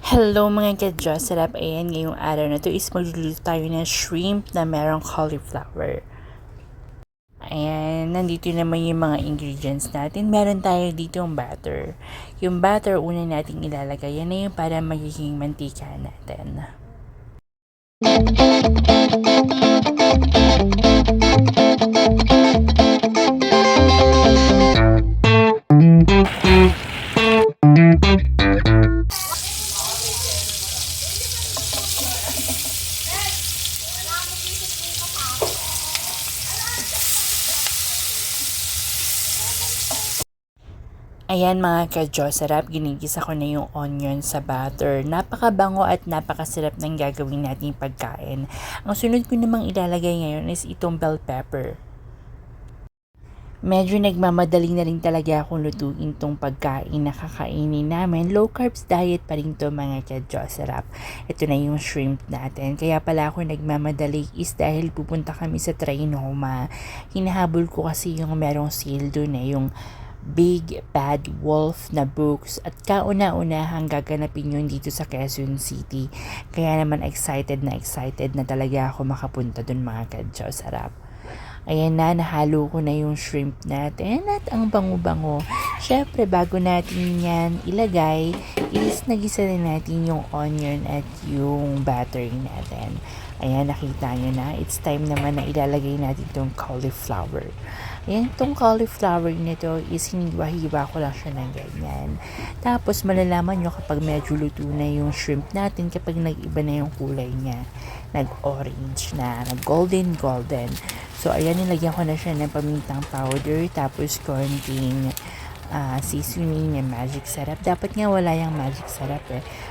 Hello mga ka-Diyos, sarap. Ayan, ngayong araw na to is magluluto tayo ng shrimp na merong cauliflower. Ayan, nandito naman yung mga ingredients natin. Meron tayo dito yung butter. Yung butter, una natin ilalagay. Yan na yung para magiging mantika natin. Ayan mga ka-Diyos, sarap. Ginigisa ko na yung onion sa butter. Napakabango at napakasarap ng gagawin nating pagkain. Ang sunod ko namang ilalagay ngayon is itong bell pepper. Medyo nagmamadali na rin talaga akong lutuin tong pagkain na kakainin namin. Low carbs diet pa rin to mga ka-Diyos, sarap. Ito na yung shrimp natin. Kaya pala ako nagmamadali is dahil pupunta kami sa Trinoma. Hinahabol ko kasi yung merong sale doon yung Big Bad Wolf na books at kauna-unahang gaganapin yun dito sa Quezon City. Kaya naman excited na talaga ako makapunta dun mga ka-Diyos, sarap. Ayan na, nahalo ko na yung shrimp natin at ang bango-bango. Syempre, bago natin yan ilagay, is nagisa na natin yung onion at yung butter natin. Ayan, nakita nyo na. It's time naman na ilalagay natin itong cauliflower. Ayan, itong cauliflower nito is hiniwa-hiwa ko lang siya ng ganyan. Tapos, malalaman nyo kapag medyo luto na yung shrimp natin, kapag nag-iba na yung kulay niya. Nag-orange na, nag-golden. So, ayan, nilagyan ko na siya ng pamintang powder, tapos konting seasoning na magic sarap. Dapat nga wala yung magic sarap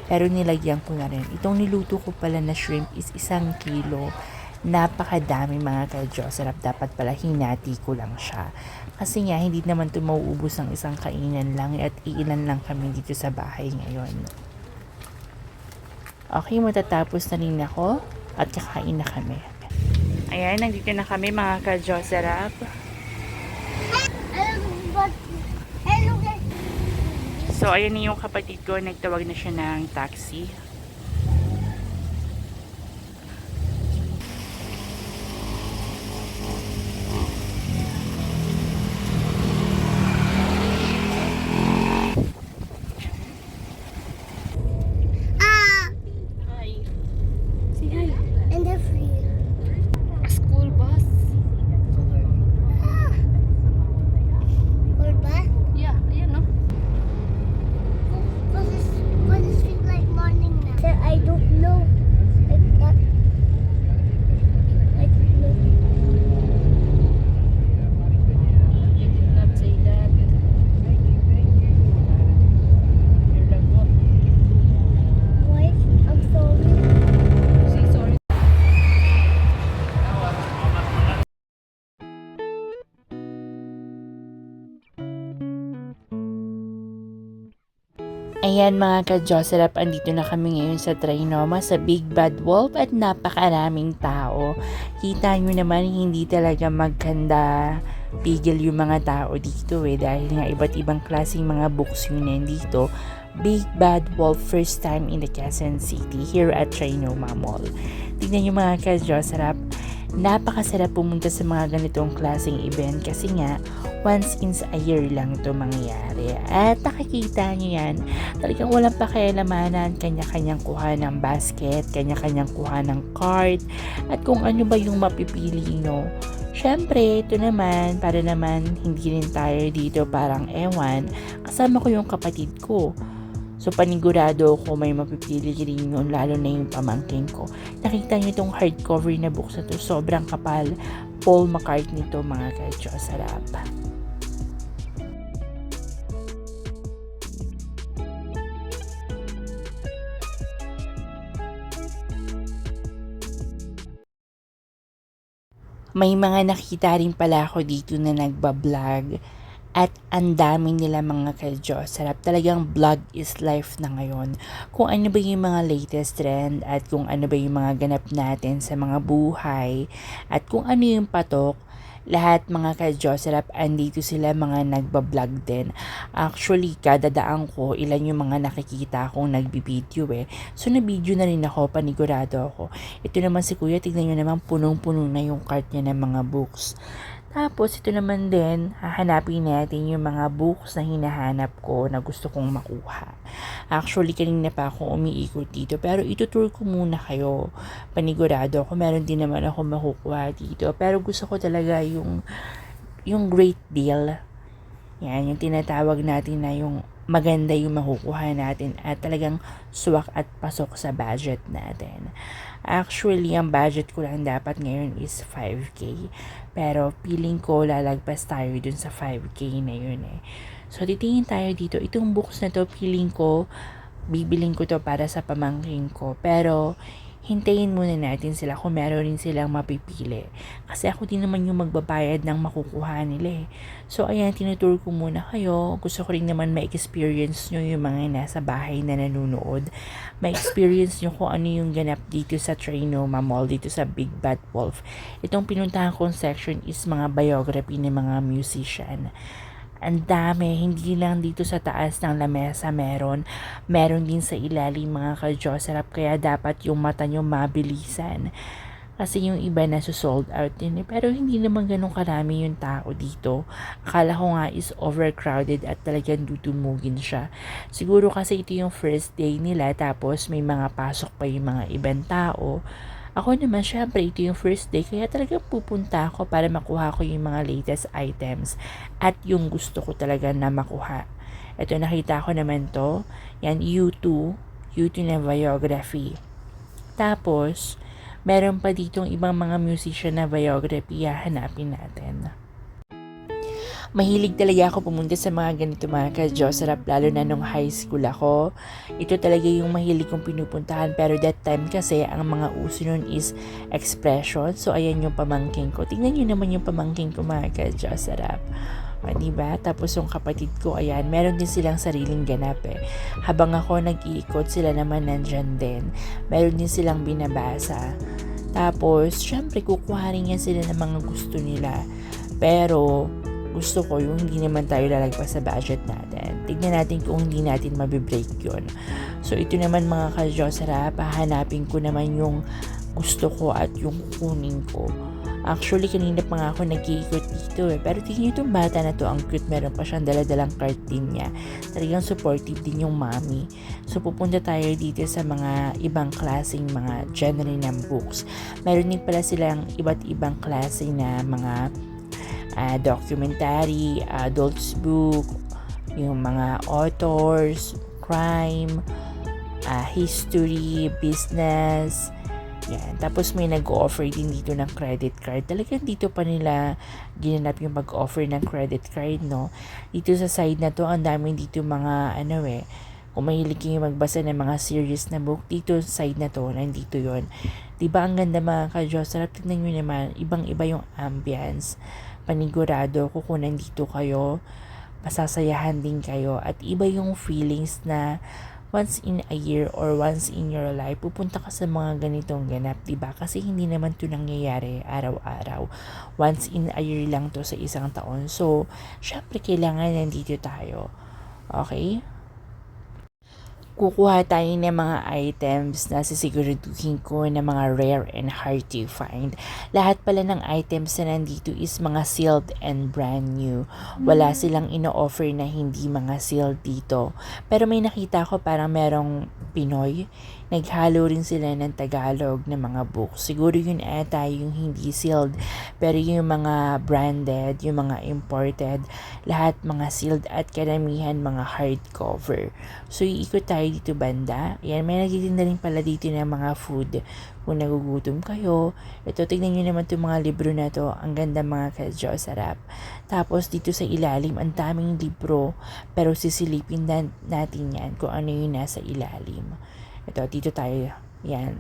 pero nilagyan ko na rin. Itong niluto ko pala na shrimp is 1 kilo. Napakadami mga ka-Diyos. Sarap, dapat pala hinati ko lang siya. Kasi nga, hindi naman ito mauubos ng isang kainan lang at iilan lang kami dito sa bahay ngayon. Okay, matatapos na rin ako at kakain na kami. Ayan, nandito na kami mga ka-Diyos. Sarap. So, ayan na yung kapatid ko. Nagtawag na siya ng taxi. Ayan mga ka-Diyos, sarap, andito na kami ngayon sa Trinoma sa Big Bad Wolf at napakaraming tao. Kita nyo naman hindi talaga magkanda pigil yung mga tao dito dahil nga iba't ibang klaseng mga books yun nandito. Big Bad Wolf, first time in the Quezon City here at Trinoma Mall. Tignan nyo mga ka-Diyos, sarap. Napakasarap pumunta sa mga ganitong klaseng event kasi nga once in a year lang ito mangyayari. At nakikita nyo yan, talagang walang pakialamanan, kanya-kanyang kuha ng basket, kanya-kanyang kuha ng card, at kung ano ba yung mapipili nyo. Syempre, ito naman, para naman hindi rin tayo dito parang ewan, kasama ko yung kapatid ko. So, panigurado ko may mapipili rin yun, lalo na yung pamangkin ko. Nakita niyo itong hardcover na books na to, sobrang kapal. Paul McCartney to mga ka-Diyos, sarap. May mga nakita rin pala ako dito na nagbablog at ang dami nila mga ka-Diyos. Sarap, talagang vlog is life na ngayon. Kung ano ba yung mga latest trend at kung ano ba yung mga ganap natin sa mga buhay at kung ano yung patok, lahat mga ka-Jocerap, andito sila mga nagbablog din. Actually, kada daan ko, ilan yung mga nakikita akong nagbibideo eh. So, na-video na rin ako, panigurado ako. Ito naman si Kuya, tignan nyo naman, punong-puno na yung cart niya ng mga books. Tapos, ito naman din, hahanapin natin yung mga books na hinahanap ko na gusto kong makuha. Actually, kanina pa ako umiikot dito, pero itutour ko muna kayo. Panigurado ako, meron din naman ako makukuha dito. Pero gusto ko talaga yung great deal. Yan, yung tinatawag natin na yung maganda yung makukuha natin at talagang swak at pasok sa budget natin. Actually, ang budget ko lang dapat ngayon is 5K. Pero feeling ko lalagpas tayo dun sa 5K na yun eh. So, titingin tayo dito. Itong books na to, feeling ko, bibiling ko to para sa pamangkin ko. Pero, hintayin muna natin sila kung meron rin silang mapipili. Kasi ako din naman yung magbabayad ng makukuha nila eh. So, ayan, tinutur ko muna kayo. Gusto ko rin naman ma-experience nyo yung mga nasa bahay na nanonood. Ma-experience nyo kung ano yung ganap dito sa Trinoma Mall, dito sa Big Bad Wolf. Itong pinuntahan kong section is mga biography ng mga musician. Ang dami, hindi lang dito sa taas ng lamesa meron din sa ilalim mga ka-Jocerap, kaya dapat yung mata nyo mabilisan. Kasi yung iba na sold out din eh. Pero hindi naman ganun karami yung tao dito. Akala ko nga is overcrowded at talagang dudumugin siya. Siguro kasi ito yung first day nila tapos may mga pasok pa yung mga ibang tao. Ako naman, syempre, ito yung first day, kaya talagang pupunta ako para makuha ko yung mga latest items at yung gusto ko talaga na makuha. Ito, nakita ko naman to. Yan, U2 na biography. Tapos, meron pa ditong ibang mga musician na biography, hanapin natin. Mahilig talaga ako pumunta sa mga ganito mga ka-Jocerap, lalo na nung high school ako. Ito talaga yung mahilig kong pinupuntahan, pero that time kasi ang mga uso nun is expression. So ayan yung pamangking ko. Tingnan nyo naman yung pamangking ko mga ka-Jocerap. Diba? Tapos yung kapatid ko, ayan, meron din silang sariling ganap eh. Habang ako nag-iikot, sila naman nandyan din. Meron din silang binabasa. Tapos, syempre, kukuha rin yan sila ng mga gusto nila. Pero, gusto ko yung hindi naman tayo lalagpas sa budget natin. Tignan natin kung hindi natin mabibreak yun. So, ito naman mga ka-Jocerap, hahanapin ko naman yung gusto ko at yung kukunin ko. Actually, kanina pa nga ako nag-iikot dito eh. Pero tingin itong bata na to, ang cute. Meron pa siyang daladalang cart din niya. Talagang supportive din yung mommy. So, pupunta tayo dito sa mga ibang klaseng mga genre ng books. Meron din pala silang iba't ibang klase na mga documentary, adults book, yung mga authors, crime, history, business. Yan. Tapos may nag-offer din dito ng credit card. Talagang dito pa nila ginanap yung mag-offer ng credit card, no? Dito sa side na to, ang dami dito mga kung mahilig kayo magbasa ng mga series na book, dito sa side na to, nandito yon. Diba ang ganda mga ka-Jocerap? Tignan nyo naman, ibang-iba yung ambience. Panigurado ko kung nandito kayo, masasayahan din kayo at iba yung feelings na once in a year or once in your life pupunta ka sa mga ganitong ganap, diba? Kasi hindi naman to nangyayari araw-araw. Once in a year lang to sa isang taon. So, syempre kailangan nandito tayo. Okay? Kukuha tayo ng mga items na sisiguraduhin ko na mga rare and hard to find. Lahat pala ng items na nandito is mga sealed and brand new. Wala silang ino-offer na hindi mga sealed dito. Pero may nakita ko parang merong Pinoy. Naghalo rin sila ng Tagalog na mga books. Siguro yun ata yung hindi sealed. Pero yung mga branded, yung mga imported, lahat mga sealed at karamihan mga hardcover. So, iikot tayo dito banda. Yan, may nagtitinda rin pala dito ng mga food. Kung nagugutom kayo, ito, tignan nyo naman itong mga libro na to. Ang ganda mga ka-Jocerap. Tapos, dito sa ilalim, ang daming libro. Pero sisilipin natin yan kung ano yung nasa ilalim. Ito, dito tayo. Yan.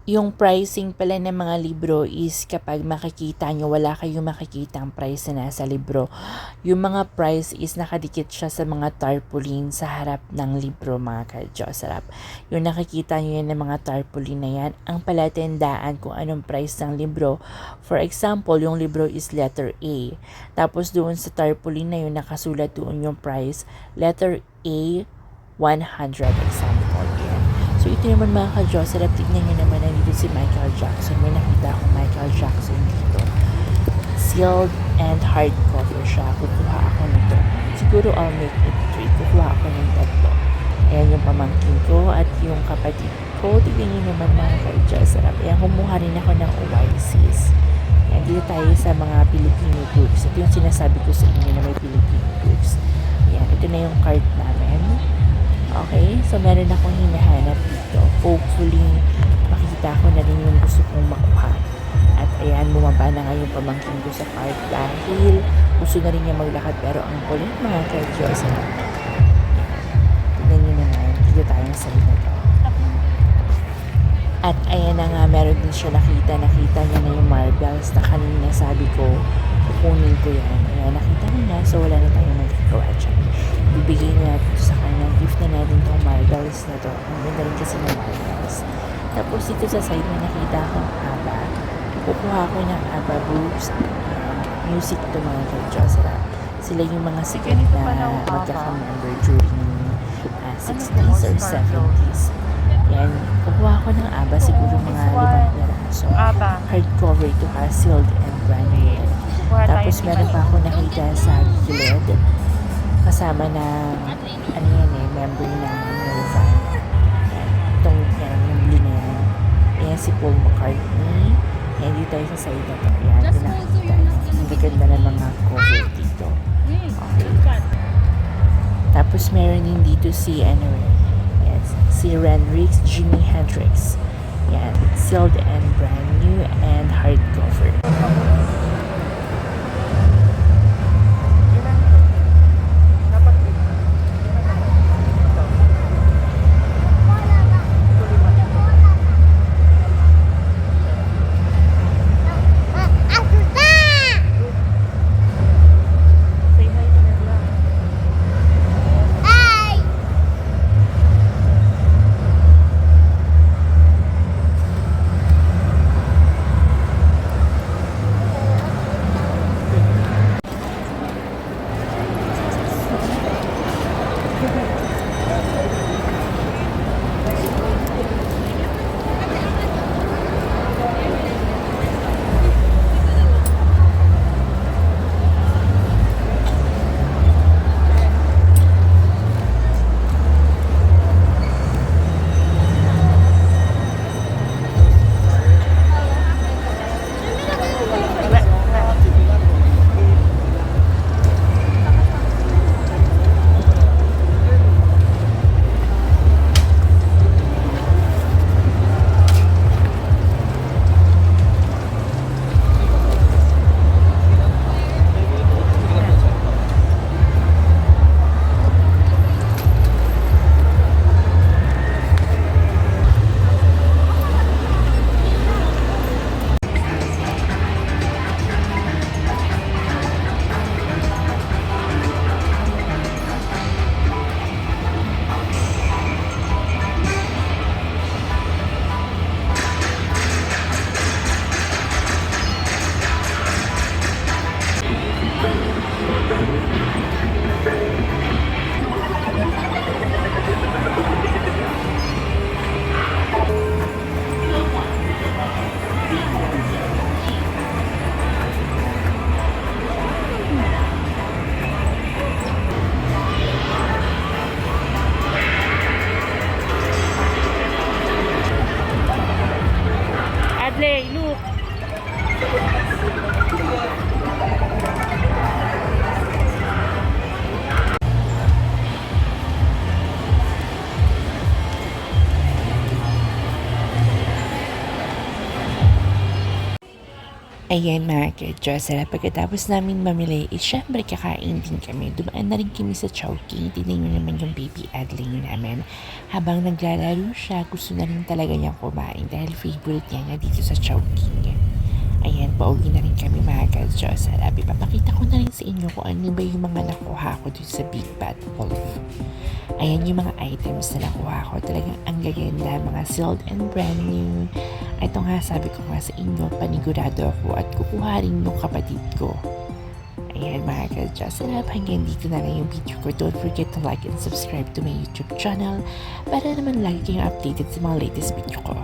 Yung pricing pala ng mga libro is kapag makikita nyo, wala kayong makikitang price na nasa libro. Yung mga price is nakadikit siya sa mga tarpaulin sa harap ng libro, mga ka-Diosarap. Yung nakikita nyo yan ng mga tarpaulin na yan, ang palatandaan kung anong price ng libro. For example, yung libro is letter A. Tapos doon sa tarpaulin na yun, nakasulat doon yung price, letter A, 100 example. Yan. So ito naman mga ka-Diosarap, tignan nyo naman nandito si Michael Jackson. May nakita akong Michael Jackson dito. Sealed and hardcover siya. Kukuha ako nito. Siguro I'll make it 3. Kukuha ako ng tatlo. Ayan yung pamangkin ko at yung kapatid ko. Tignan nyo naman mga ka-Diosarap. Ayan, kumuha rin ako ng OICs. Ayan, dito tayo sa mga Filipino groups. Ito yung sinasabi ko sa inyo na may Filipino groups. Ayan, ito na yung card namin. Okay, so meron akong hinahanap dito. Hopefully, makikita ko na rin yung gusto kong makuha. At ayan, bumaba na nga yung pamangkin ko sa park dahil gusto na rin niya maglakad. Pero ang kulit mga ka-Diosarap. Tignan nyo naman, dito tayong sa na to. At ayan na nga, meron din siya nakita niya na yung marbles na kanina sabi ko, kukunin ko yan. Ayan, nakita niya na, so wala na tayong magagawa dyan. Bibigay na natin sa kanya, gift na natin itong marbles na to. Ang ganda rin kasi ng marbles. Tapos dito sa side may nakita akong ABBA. Kukuha ko ng ABBA groups. Music to mga ka-Diosarap. Sila yung mga sikat na magkaka-member during 60s or 70s. Yan, kukuha ko ng ABBA siguro mga 5 piraso. Hardcover ito ha, sealed and brand new. Tapos meron pa ako nakita sa gilid. Kasama na, ano yan member ng Nirvana. Yan, itong yan, yung blue na yan. Ayan si Paul McCartney. Ayan, dito tayo sa side na to. Ayan, ito nakikita. Ang ganda ng mga cover dito. Okay. Tapos meron din dito si, si Hendrix, Jimi Hendrix. Yan, sealed and brand new and hardcover. Ayan mga ka-Diyosera, pagkatapos namin mamili, syempre kakain din kami. Dumaan na rin kami sa Chowking. Tignan nyo naman yung baby Adling namin. Habang naglalaro siya, gusto na rin talaga niyang kumain dahil favorite niya dito sa Chowking. Ayan, pauwi na rin kami mga ka-Diyosera. Papakita ko na rin sa inyo kung ano ba yung mga nakuha ko dito sa Big Bad Wolf. Ayan yung mga items na nakuha ko. Talagang ang gaganda, mga sealed and brand new. Ito nga, sabi ko nga sa inyo, panigurado ako at kukuha rin yung kapatid ko. Ayan mga ka-Diyos, hanggang dito na lang yung video ko. Don't forget to like and subscribe to my YouTube channel para naman lagi kayong updated sa mga latest video ko.